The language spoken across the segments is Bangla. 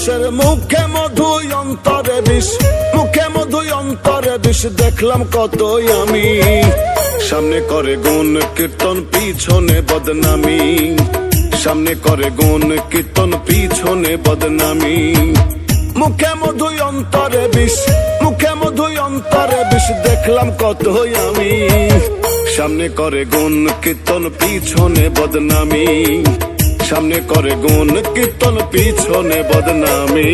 মানুষের মুখে মধু অন্তরে বিষ, মুখে মধু অন্তরে বিষ, দেখলাম কতই আমি। সামনে করে গুণ কীর্তন পিছনে বদনামি, সামনে করে গুণ কীর্তন পিছনে বদনামি। মুখে মধু অন্তরে বিষ, মুখে মধু অন্তরে বিষ, দেখলাম কতই আমি। সামনে করে গুণ কীর্তন পিছনে বদনামি, সামনে করে গুণ কীর্তন পিছনে বদনামি।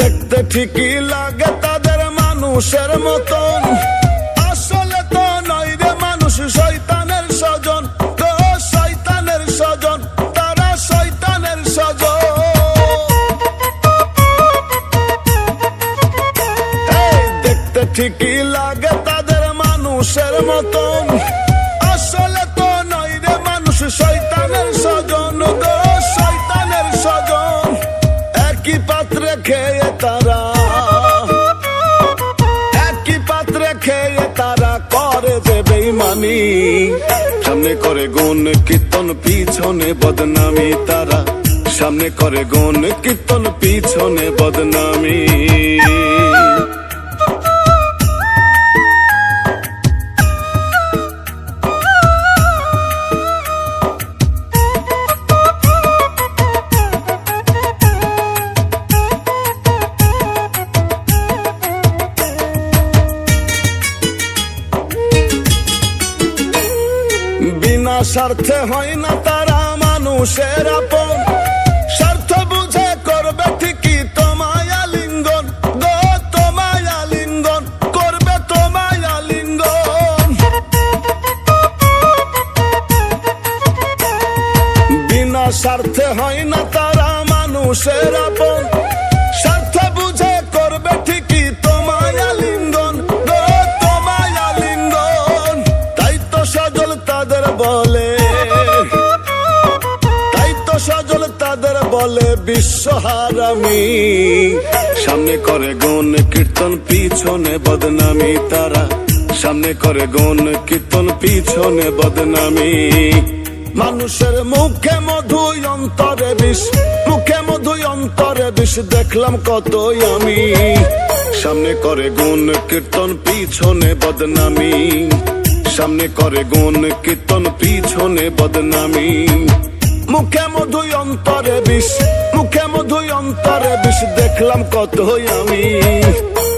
দেখতে ঠিকই লাগে তাদের মানুষের মতন, আসলে তো নয় রে মানুষ শয়তানের স্বজন, তো শয়তানের স্বজন, তারা শয়তানের স্বজন। দেখতে ঠিকই লাগে তাদের মানুষের মতন, আসলে তো নয় রে মানুষ শয়তানের স্বজন, তো শয়তানের স্বজন। একই পাত্রে খেয়ে তারা, একই পাত্রে খেয়ে তারা করে যে বেঈমানি। সামনে করে গুণ কীর্তন পিছনে বদনামি, তারা সামনে করে গুণ কীর্তন পিছনে বদনামি। বিনা স্বার্থে হয় না তারা মানুষের আপন, স্বার্থ বুঝে করবে ঠিকই তোমায় আলিঙ্গন, গো তোমায় আলিঙ্গন, করবে তোমায় আলিঙ্গন। বিনা স্বার্থে হয় না তারা মানুষের আপন, স্বার্থ বুঝে করবে ঠিকই তোমায় আলিঙ্গন, গো তোমায় আলিঙ্গন। তাই তো সজল তাদের বলে, তাই তো সজল তাদের বলে বিশ্বহারামি। সামনে করে গুণ কীর্তন পিছনে বদনামি, তারা সামনে করে গুণ কীর্তন পিছনে বদনামি। মানুষের মুখে মধু অন্তরে বিষ, মুখে মধু অন্তরে বিষ, দেখলাম কতই আমি। সামনে করে গুণ কীর্তন পিছনে বদনামি, সামনে করে গুণ কীর্তন পিছনে বদনামি। মুখে মধু অন্তরে বিষ, মুখে মধু অন্তরে বিষ, দেখলাম কতই আমি।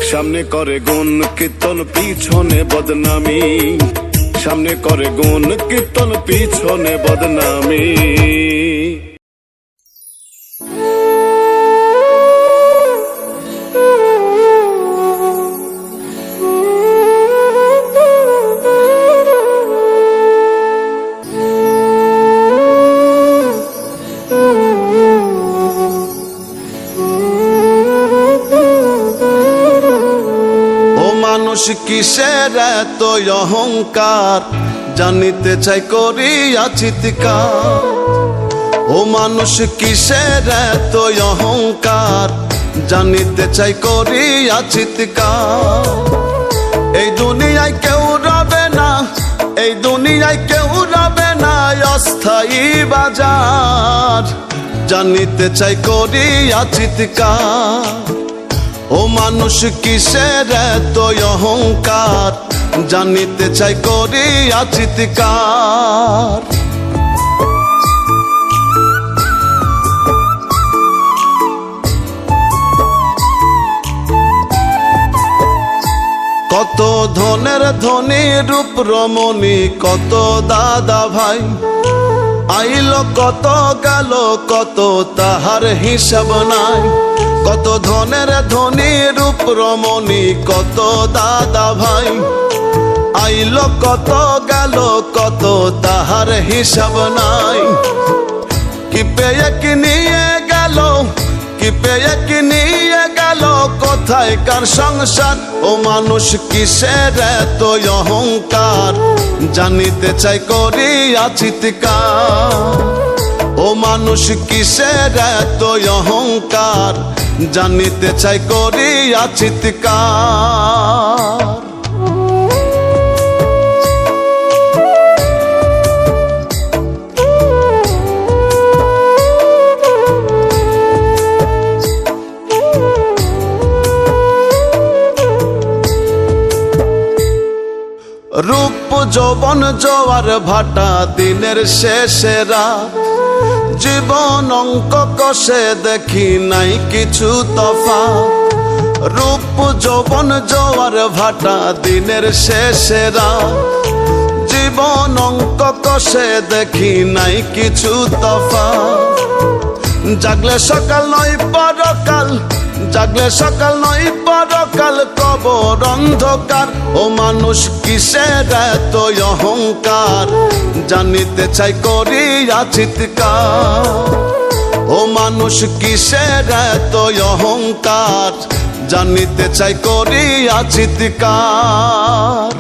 সামনে করে গুণ কীর্তন পিছনে বদনামি, সামনে করে গুণ কীর্তন পিছনে বদনামি। মানুষ কিসের এত অহংকার, জানিতে চাই করিয়া চিৎকার। ও মানুষ কিসের এত অহংকার, জানিতে চাই করিয়া চিৎকার। এই দুনিয়ায় কেউ রবে না, এই দুনিয়ায় কেউ রবে না অস্থায়ী বাজার, জানিতে চাই করিয়া চিৎকার। ও মানুষ কিসের এত অহংকার, জানিতে চাই করিয়া চিৎকার। কত ধনের ধনী রূপ রমণী, কত দাদা ভাই, আইলো কত গেল কত তাহার হিসাব নাই। কত ধনের ধনী রূপ রমণী, কত দাদা ভাই, আইলো কত গেল কত তাহার হিসাব নাই। কি পেয়ে কি নিয়ে গেল, কি পেয়ে কি নিয়ে গেল, কত কোথায় কার সংসার, ও মানুষ কিসের এত অহংকার, জানিতে চাই করিয়া চিৎকার। ও মানুষ কিসের এত অহংকার, জানিতে চাই করিয়া চিৎকার। রূপ যৌবন জোয়ার ভাটা দিনের শেষে রাত, জীবন অঙ্ক কষে দেখি নাই কিছু তফাৎ। রূপ যৌবন জোয়ার ভাটা দিনের শেষে রাত, জীবন অঙ্ক কষে দেখি নাই কিছু তফাৎ। জাগলে সকাল নয় পরকাল, জাগলে সকাল নয় পরকাল, কবর অন্ধকার। ও মানুষ কিসের এত অহংকার, জানিতে চাই করিয়া চিৎকার। ও মানুষ কিসের এত অহংকার, জানিতে চাই করিয়া চিৎকার।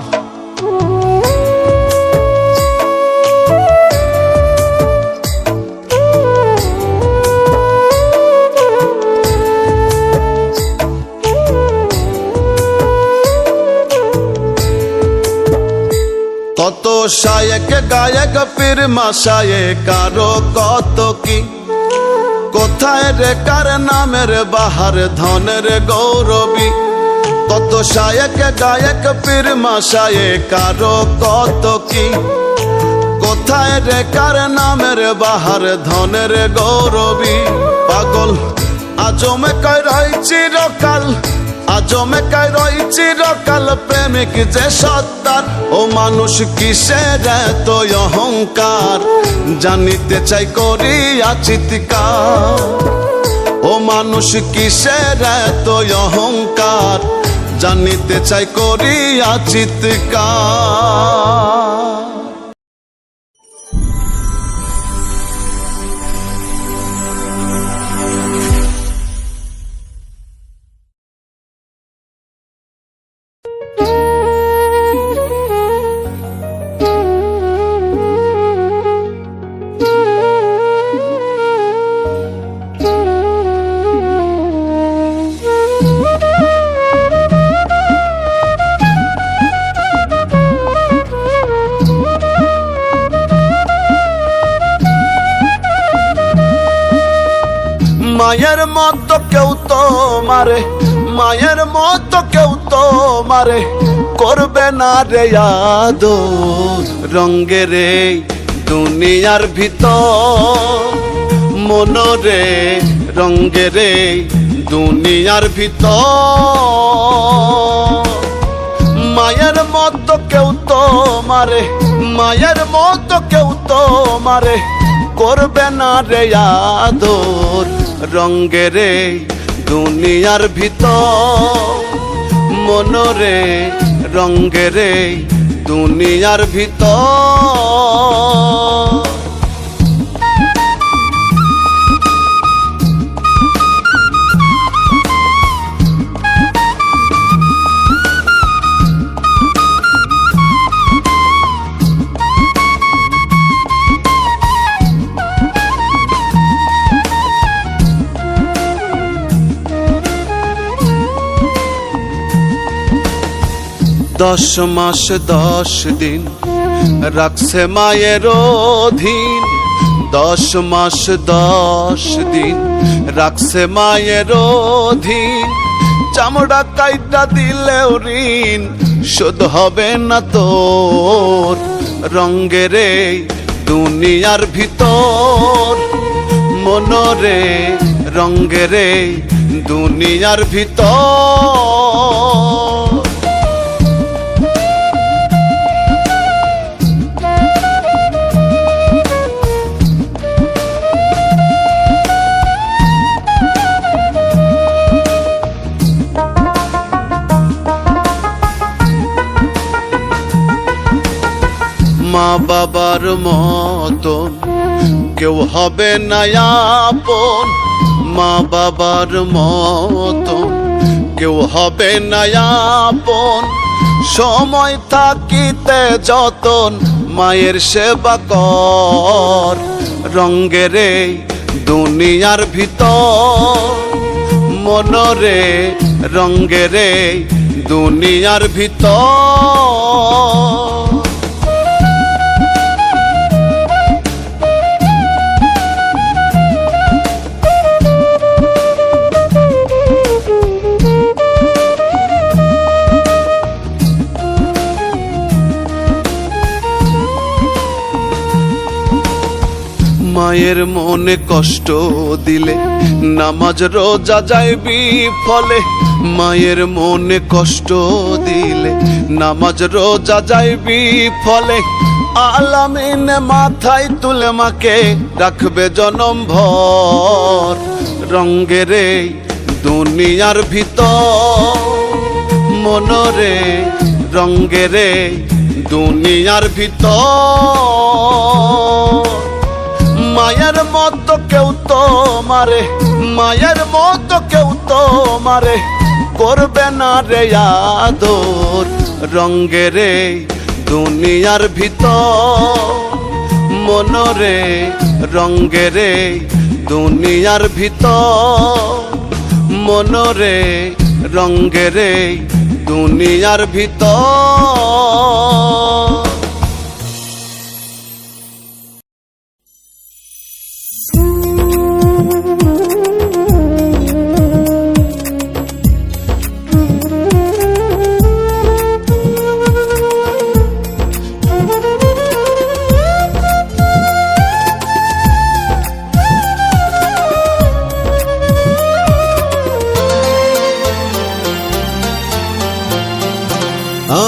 কত শায়েক গায়ক পীর মাশায়েক আরো কত কি, কোথায় রে কার নামের বাহার ধনের গৌরবী। কত শায়েক গায়ক পীর মাশায়েক আরো কত কি, কোথায় রে কার নামের বাহার ধনের গৌরবী। পাগল আজমে কয় রয় চিরকাল, আজমে কয় রয় চিরকাল, প্রেমিক যে সত্তার। ও মানুষ কিসের এত অহংকার, জানিতে চাই করিয়া চিৎকার। ও মানুষ কিসের এত অহংকার, জানিতে চাই করিয়া চিৎকার। মায়ের মতো কেউ তো মারে, মায়ের মতো কেউ তো মারে, করবে না রে আদর। রঙ্গের এই দুনিয়ার ভিতর মনরে, রঙ্গের এই দুনিয়ার ভিতর। মায়ের মতো কেউ তো মারে, মায়ের মতো কেউ তো মারে, করবে না রে আদর। রঙ্গের এই দুনিয়ার ভিতর মনরে, রঙ্গের এই দুনিয়ার ভিতর। দশ মাস 10 দিন রাখছে মায়ের অধীন, 10 মাস 10 দিন রাখছে মায়ের অধীন। চামড়া কাইটা দিলেও ঋণ শোধ হবে না তোর। রঙ্গের এই দুনিয়ার ভিতর মনরে, রঙ্গের এই দুনিয়ার ভিতর। মা বাবার মতন কেউ হবে না আপন, মা বাবার মতন কেউ হবে না আপন। সময় থাকিতে যতন মায়ের সেবা কর। রঙ্গের এই দুনিয়ার ভিতর মনরে, রঙ্গের এই দুনিয়ার ভিতর। মায়ের মনে কষ্ট দিলে নামাজ রোজা যাইবি ফলে। মায়ের মনে কষ্ট দিলে নামাজ রোজা যাইবি ফলে। আলামিন মাথায় তুলে মাকে রাখবে জনম ভর। রঙ্গের এই দুনিয়ার ভিতর মনরে, রঙ্গের এই দুনিয়ার ভিতর। মায়ের মতো কেউ তো মারে, মায়ের মতো কেউ তো মারে করবে না রে আদর। রঙ্গের এই দুনিয়ার ভিতর মনরে, রঙ্গের এই দুনিয়ার ভিতর মনরে, রঙ্গের এই দুনিয়ার ভিতর।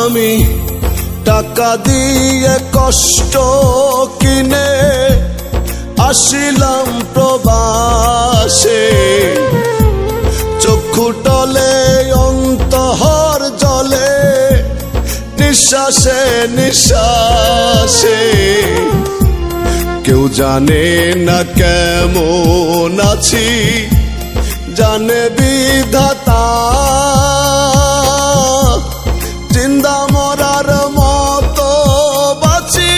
আমি টাকা দিয়ে কষ্ট কিনে আসিলাম প্রবাসে। চক্ষু টলে অন্তহর জলে নিঃশ্বাসে নিঃশ্বাসে। কেউ জানে না কেমন আছি, জানে বিধাতা। জিন্দা মরার মতো বাঁচি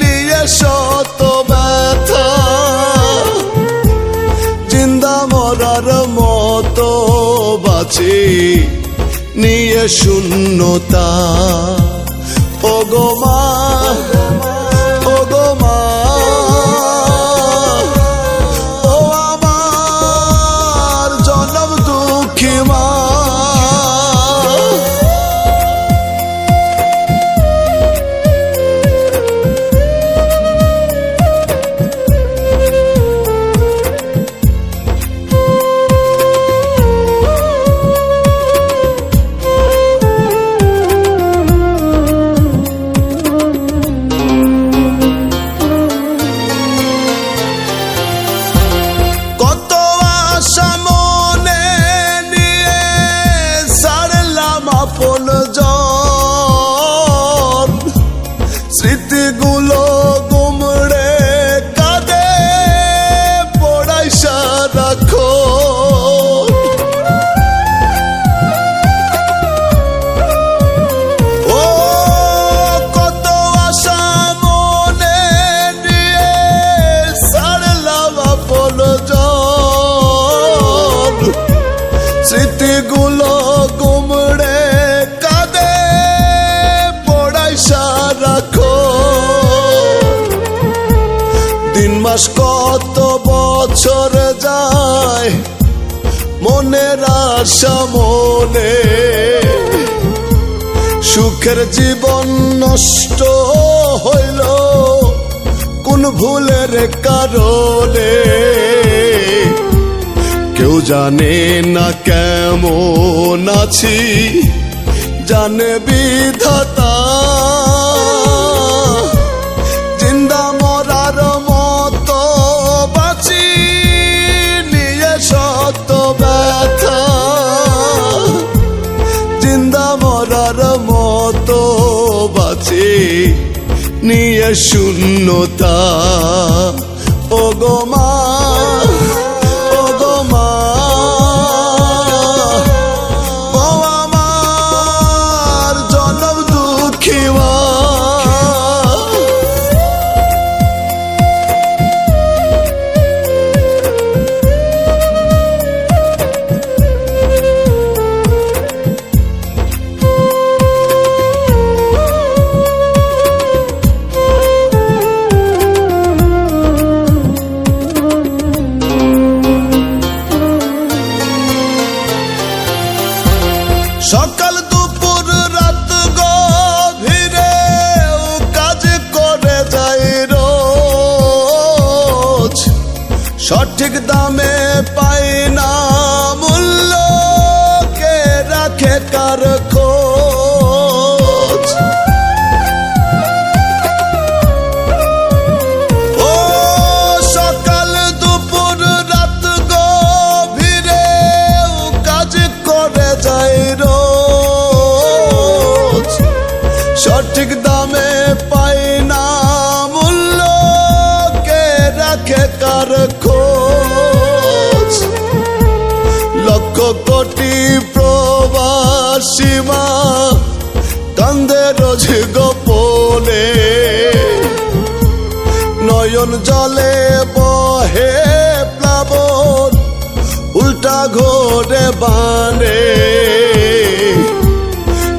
নিয়ে শত ব্যথা। জিন্দা মরার মতো বাঁচি নিয়ে শূন্যতা। ওগো মা, ওগো মা, ও আমার জনম দুঃখী মা। স্মৃতিগুলো গুমড়ে কাঁদে পড়াই সারাক্ষণ। ও কত আশা মনে নিয়ে ছাড়লাম আপন জন। স্মৃতিগুলো গুমড়ে কাঁদে পড়াই সারাক্ষণ। দিন মাস কত বছর যায় মনের আশা মনে। সুখের জীবন নষ্ট হইল কোন ভুলের কারণে। কেউ জানে না কেমন আছি, জানে বিধাতা। জিন্দা মরার মতো বাঁচি নিয়ে শত ব্যথা। জিন্দা মরার মতো বাঁচি নিয়ে শূন্যতা। ওগো মা, ওগো মা, সকাল দুপুর রাত গভীরে কাজ করে যায় রোজ, সঠিক দামে পাই না মূল্য, কে রাখে কার খোঁজ। ও সকাল দুপুর রাত গভীরে কাজ করে যায় রোজ, সঠিক দামে পাই না মূল্য, কে রাখে কার খোঁজ। লক্ষ কোটি প্রবাসী মা কান্দে রোজ গোপনে, নয়ন জলে বহে প্লাবন, উল্টা ঘোরে বানে।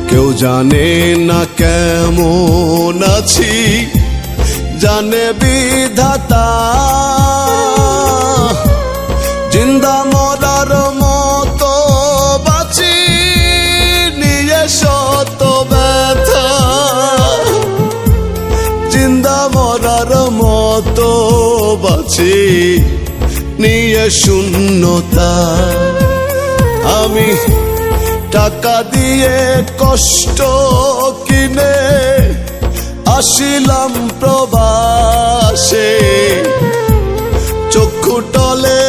কেউ জানে না কেমন আছি, জানে বিধাতা। জিন্দা মরার মতো বাঁচি নিয়ে শত ব্যথা, জিন্দা মরার মতো বাঁচি নিয়ে শূন্যতা। আমি টাকা দিয়ে কষ্ট কিনে আসিলাম প্রবাসে, চক্ষু টলে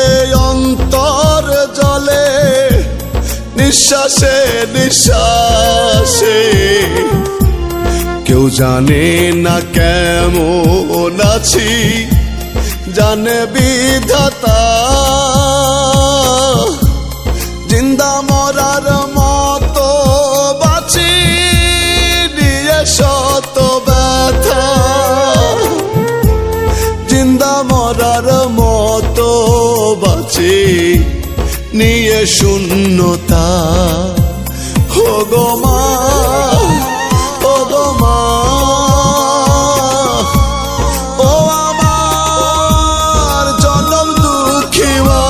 অন্তর জলে নিঃশ্বাসে নিঃশ্বাসে। কেউ জানে না কেমন আছি, জানে বিধাতা। জিন্দা মরার মতো বাঁচি নিয়ে শত ব্যথা, জিন্দা মরার মতো বাঁচি নিয়ে শূন্যতা। ও গো মা, ও গো মা, ও আমার জনম দুঃখী মা।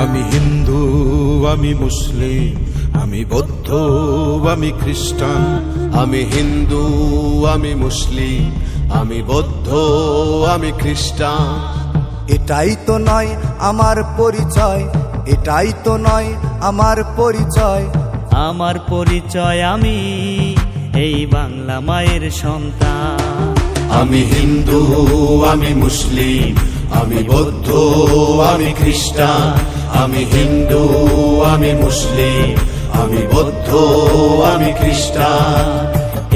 আমি হিন্দু, আমি মুসলিম, আমি বৌদ্ধ, আমি খ্রিস্টান। আমি হিন্দু, আমি মুসলিম, আমি বৌদ্ধ, আমি খ্রিস্টান। এটাই তো নয় আমার পরিচয়, এটাই তো নয় আমার পরিচয়। আমার পরিচয় আমি এই বাংলা মায়ের সন্তান। আমি হিন্দু, আমি মুসলিম, আমি বৌদ্ধ, আমি খ্রিস্টান। আমি হিন্দু, আমি মুসলিম, আমি বৌদ্ধ, আমি খ্রিস্টান।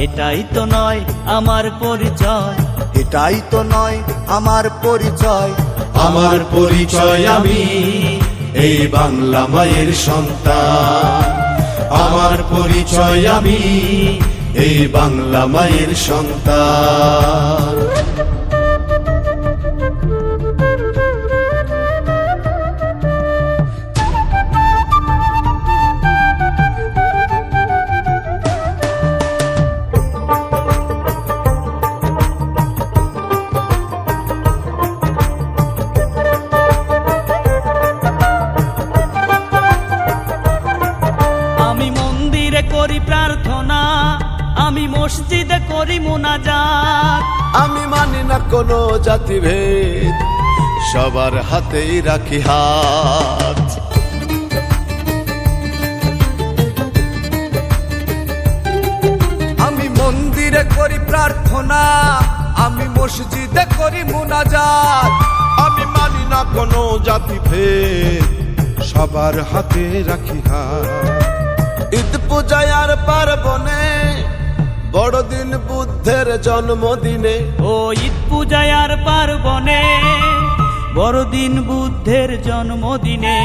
এটাই তো নয় আমার পরিচয়, এটাই তো নয় আমার পরিচয়। আমার পরিচয় আমি এই বাংলা মায়ের সন্তান। আমার পরিচয় আমি এই বাংলা মায়ের সন্তান। আমি মন্দিরে করি প্রার্থনা, আমি মসজিদে করি মুনাজাত। আমি মানি না কোনো জাতিভেদ, সবার হাতেই রাখি হাত। আমি মন্দিরে করি প্রার্থনা, আমি মসজিদে করি মুনাজাত। আমি মানি না কোনো জাতিভেদ, সবার হাতে রাখি হাত। ঈদ পূজায় আর পার্বণে, বড়দিন বুদ্ধের জন্মদিনে। ও ঈদ পূজায় আর পার্বণে, বড়দিন বুদ্ধের জন্মদিনে।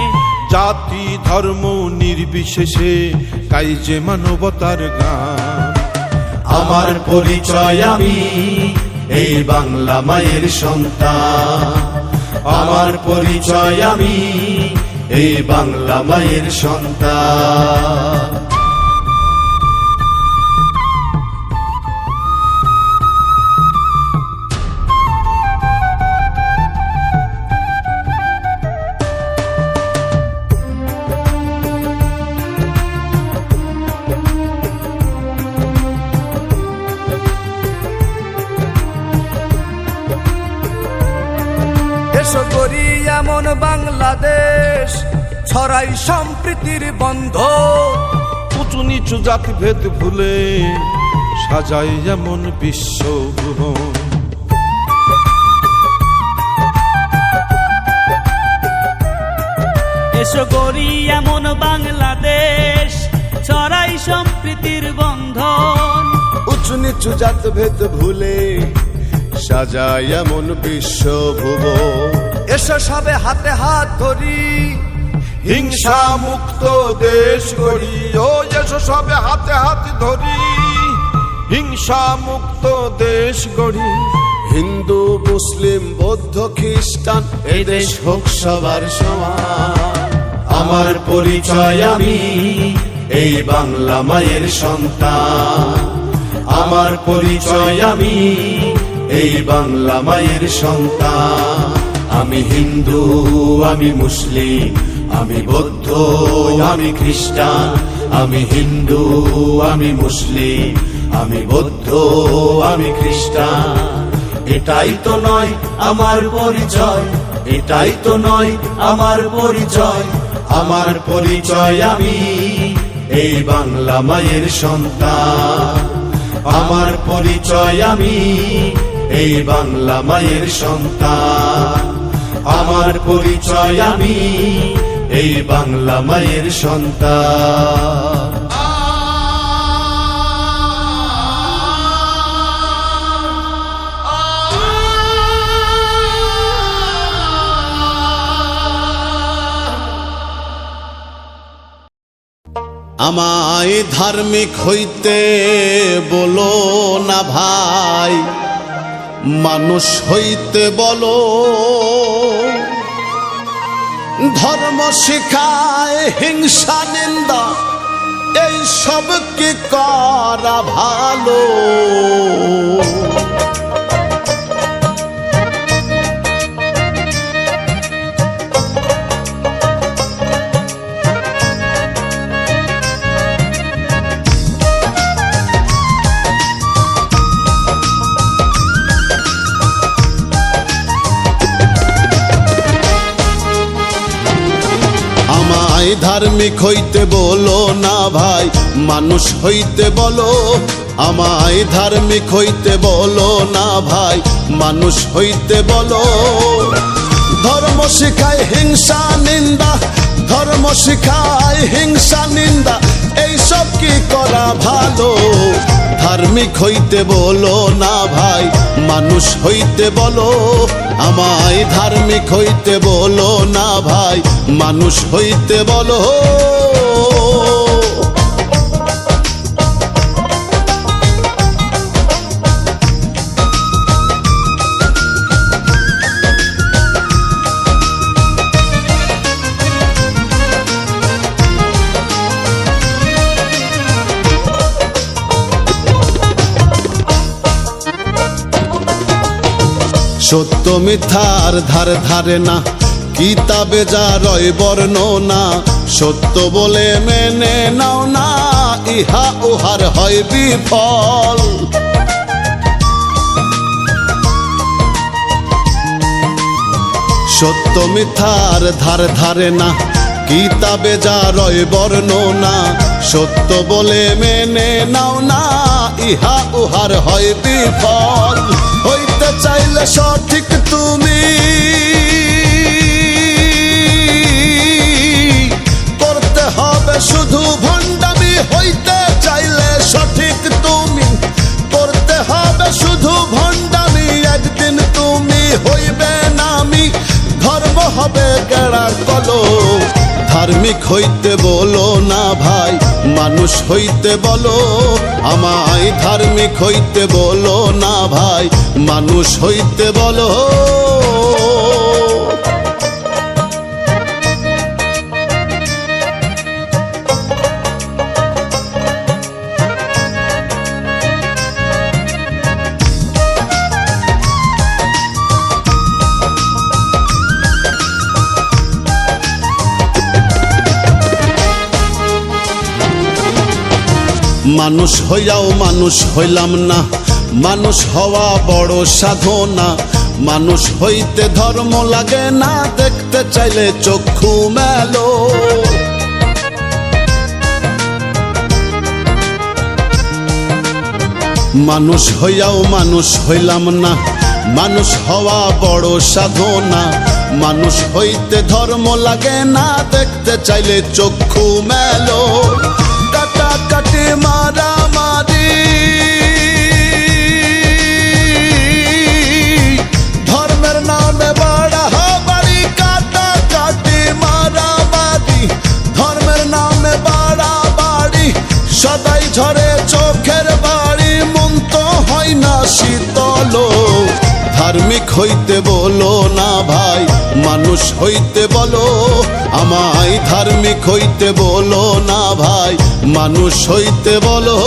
জাতি ধর্ম নির্বিশেষে গাই যে মানবতার গান। আমার পরিচয় আমি এই বাংলা মায়ের সন্তান, আমার পরিচয় আমি এই বাংলা মায়ের সন্তান। এসো করি এমন বাংলাদেশ, ছড়াই সম্প্রীতির বন্ধ। উঁচু নিচু জাতিভেদ ভুলে সাজাই এমন বিশ্বভুবন। এসো করি এমন বাংলাদেশ, ছড়াই সম্প্রীতির বন্ধন। উঁচু নিচু জাতভেদ ভুলে সাজায় এমন বিশ্বভুবন। এসো সবে হাতে হাত ধরি, হিংসা মুক্ত দেশ গড়ি। ও এসো সবে হাতে হাত ধরি, হিংসা মুক্ত দেশ গড়ি। হিন্দু মুসলিম বৌদ্ধ খ্রিস্টান এই দেশ হোক সবার সমান। আমার পরিচয় আমি এই বাংলা মায়ের সন্তান, আমার পরিচয় আমি এই বাংলা মায়ের সন্তান। আমি হিন্দু, আমি মুসলিম, আমি বৌদ্ধ, আমি খ্রিস্টান। আমি হিন্দু, আমি মুসলিম, আমি বৌদ্ধ, আমি খ্রিস্টান। এটাই তো নয় আমার পরিচয়, এটাই তো নয় আমার পরিচয়। আমার পরিচয় আমি এই বাংলা মায়ের সন্তান, আমার পরিচয় আমি এই বাংলা মায়ের সন্তান। আমার পরিচয় আমি এই বাংলা মায়ের সন্তান। আমায় ধার্মিক হইতে বলো না ভাই, মানুষ হইতে বলো। ধর্ম শিখায় হিংসা নিন্দা, এই সব কি করা ভালো? ধার্মিক হইতে বলো না ভাই, মানুষ হইতে বলো। আমায় ধার্মিক হইতে বলো না ভাই, মানুষ হইতে বলো। ধর্ম শিখায় হিংসা নিন্দা, ধর্ম শিখায় হিংসা নিন্দা, এইসব কি করা ভালো? ধার্মিক হইতে বলো না ভাই, মানুষ হইতে বলো। আমায় ধার্মিক হইতে বলো না ভাই, মানুষ হইতে বলো। সত্য মিথ্যার ধার ধারে না, কিতাবে যা রয় বর্ণনা। সত্য বলে মেনে নাও না, ইহা উহার হয় বিফল। সত্য মিথ্যার ধার ধারে না, কিতাবে যা রয় বর্ণনা। সত্য বলে মেনে নাও না, ইহা উহার হয় বিফল। হইতে চাইলে সঠিক তুমি, করতে হবে শুধু ভণ্ডামি। হইতে চাইলে সঠিক তুমি, করতে হবে শুধু ভণ্ডামি। একদিন তুমি হইবে নামি, ধর্ম হবে গেড়া কলম। ধার্মিক হইতে বলো না ভাই, মানুষ হইতে বলো। আমায় ধার্মিক হইতে বলো না ভাই, মানুষ হইতে বলো। মানুষ হইয়াও মানুষ হইলাম না, মানুষ হওয়া বড় সাধনা। মানুষ হইতে ধর্ম লাগে না, দেখতে চাইলে চক্ষু মেলো। মানুষ হইয়াও মানুষ হইলাম না, মানুষ হওয়া বড় সাধনা। মানুষ হইতে ধর্ম লাগে না, দেখতে চাইলে চক্ষু মেলো। কাটাকাটি মারামারি ধর্মের নামে বাড়াবাড়ি, কাটাকাটি মারামারি ধর্মের নামে বাড়াবাড়ি। সদাই ঝরে চোখের বাড়ি, মন তো হয় না শীতল। ধার্মিক হইতে বলো না ভাই, মানুষ হইতে বলো। আমায় ধার্মিক হইতে বলো না ভাই, মানুষ হইতে বলো।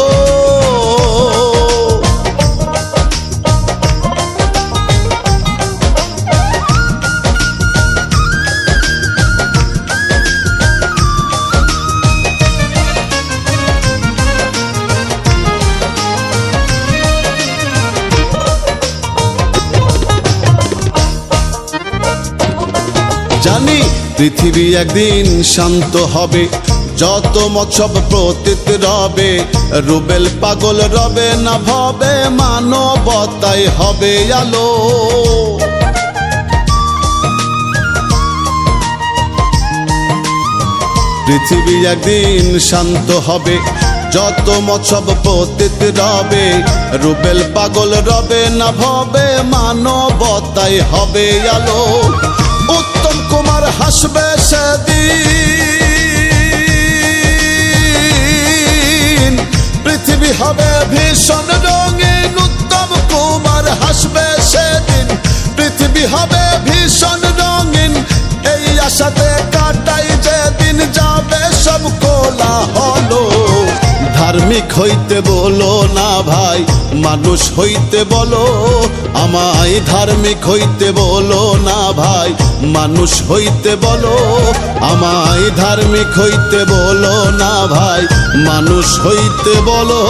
জানি পৃথিবী একদিন শান্ত হবে, যত মৎসব প্রতীত রবে। রুবেল পাগল রবে না ভবে, মানবতাই হবে আলো। পৃথিবী একদিন শান্ত হবে, যত মৎসব প্রতীত রবে। রুবেল পাগল রবে না ভবে, মানবতাই হবে আলো। উত্তম কুমার হাসবে সেদিন, পৃথিবী হবে ভীষণ রঙিন। উত্তম কুমার হাসবে সেদিন, পৃথিবী হবে ভীষণ রঙিন। এই আশাতে কাটাই যেদিন, যাবে সব কোলাহল। ধার্মিক হইতে বলো না ভাই, মানুষ হইতে বলো। আমায় ধার্মিক হইতে বলো না ভাই, মানুষ হইতে বলো। আমায় ধার্মিক হইতে বলো না ভাই, মানুষ হইতে বলো।